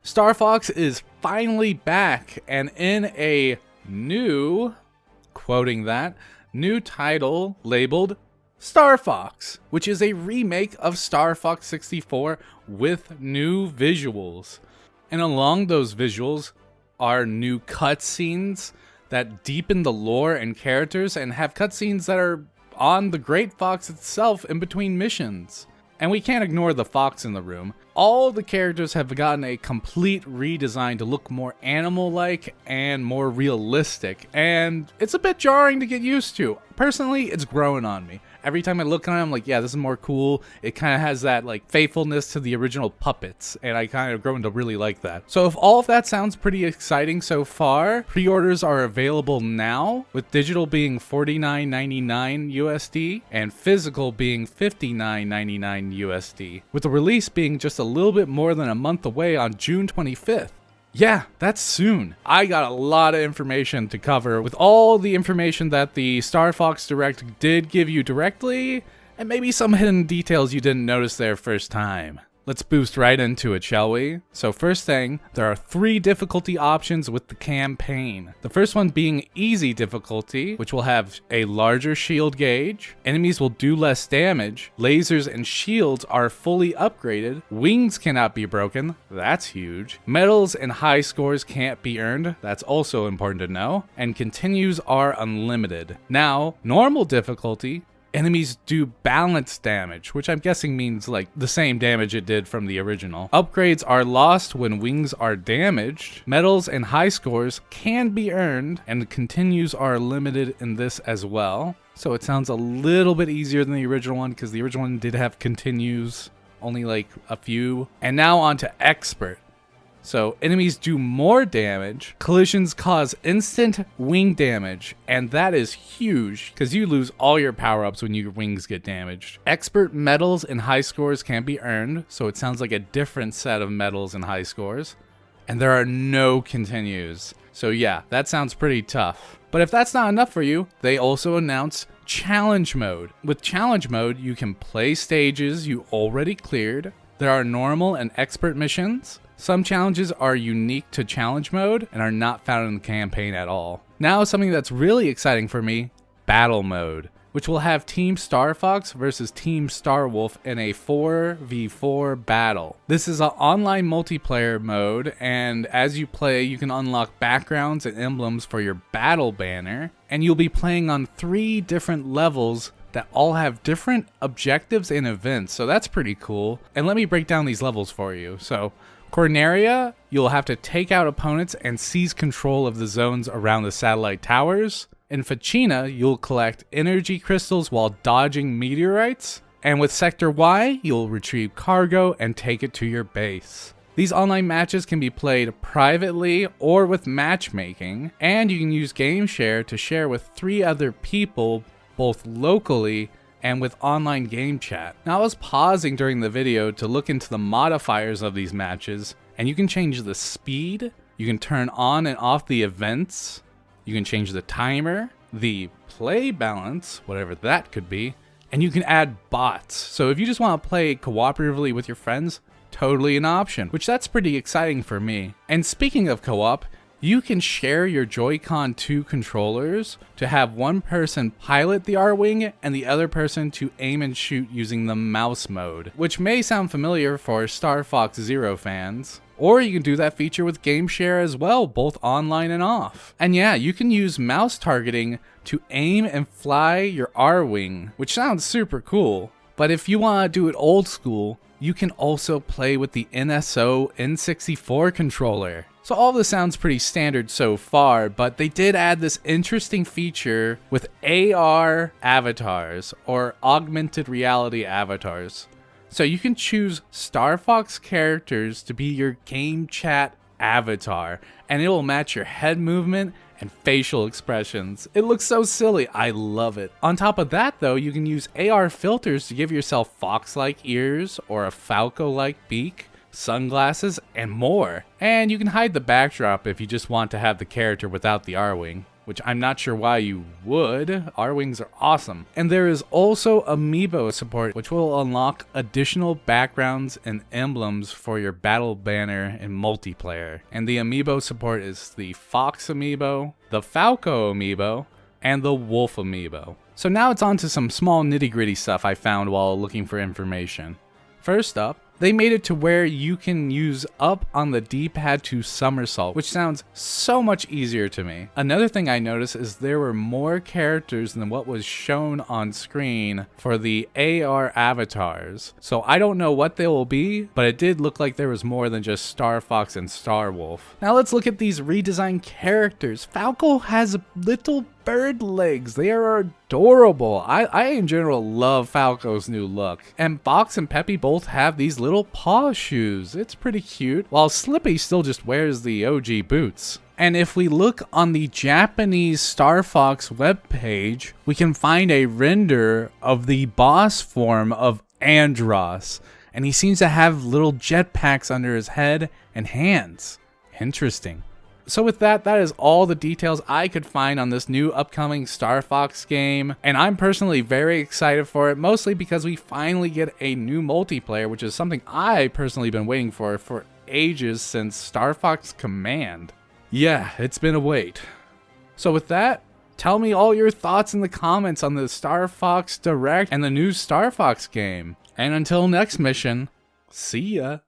Star Fox is finally back and in a new, quoting that, new title labeled Star Fox, which is a remake of Star Fox 64 with new visuals. And along those visuals are new cutscenes that deepen the lore and characters and have cutscenes that are on the Great Fox itself in between missions. And we can't ignore the fox in the room. All the characters have gotten a complete redesign to look more animal-like and more realistic, and it's a bit jarring to get used to. Personally, it's growing on me. Every time I look at it, I'm like, yeah, this is more cool. It kind of has that like faithfulness to the original puppets, and I kind of grown to really like that. So if all of that sounds pretty exciting so far, pre-orders are available now, with digital being $49.99 USD and physical being $59.99 USD, with the release being just a little bit more than a month away on June 25th. Yeah, that's soon. I got a lot of information to cover with all the information that the Star Fox Direct did give you directly, and maybe some hidden details you didn't notice there first time. Let's boost right into it, shall we? So first thing, there are 3 difficulty options with the campaign. The first one being easy difficulty, which will have a larger shield gauge, enemies will do less damage, lasers and shields are fully upgraded, wings cannot be broken, that's huge, medals and high scores can't be earned, that's also important to know, and continues are unlimited. Now, normal difficulty, enemies do balance damage, which I'm guessing means like the same damage it did from the original. Upgrades are lost when wings are damaged. Medals and high scores can be earned, and continues are limited in this as well. So it sounds a little bit easier than the original one, because the original one did have continues, only like a few. And now on to expert. So enemies do more damage, collisions cause instant wing damage, and that is huge because you lose all your power-ups when your wings get damaged. Expert medals and high scores can be earned, so it sounds like a different set of medals and high scores. And there are no continues. So yeah, that sounds pretty tough. But if that's not enough for you, they also announced challenge mode. With challenge mode, you can play stages you already cleared. There are normal and expert missions. Some challenges are unique to challenge mode and are not found in the campaign at all. Now something that's really exciting for me, battle mode, which will have Team Star Fox versus Team Star Wolf in a 4v4 battle. This is an online multiplayer mode, and as you play, you can unlock backgrounds and emblems for your battle banner, and you'll be playing on 3 different levels that all have different objectives and events, so that's pretty cool. And let me break down these levels for you. So Corneria, you'll have to take out opponents and seize control of the zones around the satellite towers. In Facina, you'll collect energy crystals while dodging meteorites. And with Sector Y, you'll retrieve cargo and take it to your base. These online matches can be played privately or with matchmaking, and you can use GameShare to share with 3 other people, both locally and with online game chat. Now I was pausing during the video to look into the modifiers of these matches, and you can change the speed, you can turn on and off the events, you can change the timer, the play balance, whatever that could be, and you can add bots. So if you just want to play cooperatively with your friends, totally an option, which that's pretty exciting for me. And speaking of co-op, you can share your Joy-Con 2 controllers to have one person pilot the R-Wing and the other person to aim and shoot using the mouse mode, which may sound familiar for Star Fox Zero fans. Or you can do that feature with GameShare as well, both online and off. And yeah, you can use mouse targeting to aim and fly your R-Wing, which sounds super cool. But if you want to do it old school, you can also play with the NSO N64 controller. So all this sounds pretty standard so far, but they did add this interesting feature with AR avatars, or augmented reality avatars. So you can choose Star Fox characters to be your game chat avatar, and it will match your head movement and facial expressions. It looks so silly, I love it. On top of that though, you can use AR filters to give yourself fox-like ears or a falco-like beak, sunglasses, and more. And you can hide the backdrop if you just want to have the character without the R-Wing. which I'm not sure why you would. R-Wings are awesome. And there is also amiibo support, which will unlock additional backgrounds and emblems for your battle banner in multiplayer. And the amiibo support is the Fox amiibo, the Falco amiibo, and the Wolf amiibo. So now it's on to some small nitty-gritty stuff I found while looking for information. First up, they made it to where you can use up on the D-pad to somersault, which sounds so much easier to me. Another thing I noticed is there were more characters than what was shown on screen for the AR avatars. So I don't know what they will be, but it did look like there was more than just Star Fox and Star Wolf. Now let's look at these redesigned characters. Falco has little bird legs. They are adorable. I in general love Falco's new look. And Fox and Peppy both have these little paw shoes. It's pretty cute. While Slippy still just wears the OG boots. And if we look on the Japanese Star Fox webpage, we can find a render of the boss form of Andros. And he seems to have little jetpacks under his head and hands. Interesting. So with that is all the details I could find on this new upcoming Star Fox game, and I'm personally very excited for it, mostly because we finally get a new multiplayer, which is something I personally been waiting for ages since Star Fox Command. Yeah, it's been a wait. So with that, tell me all your thoughts in the comments on the Star Fox Direct and the new Star Fox game. And until next mission, see ya.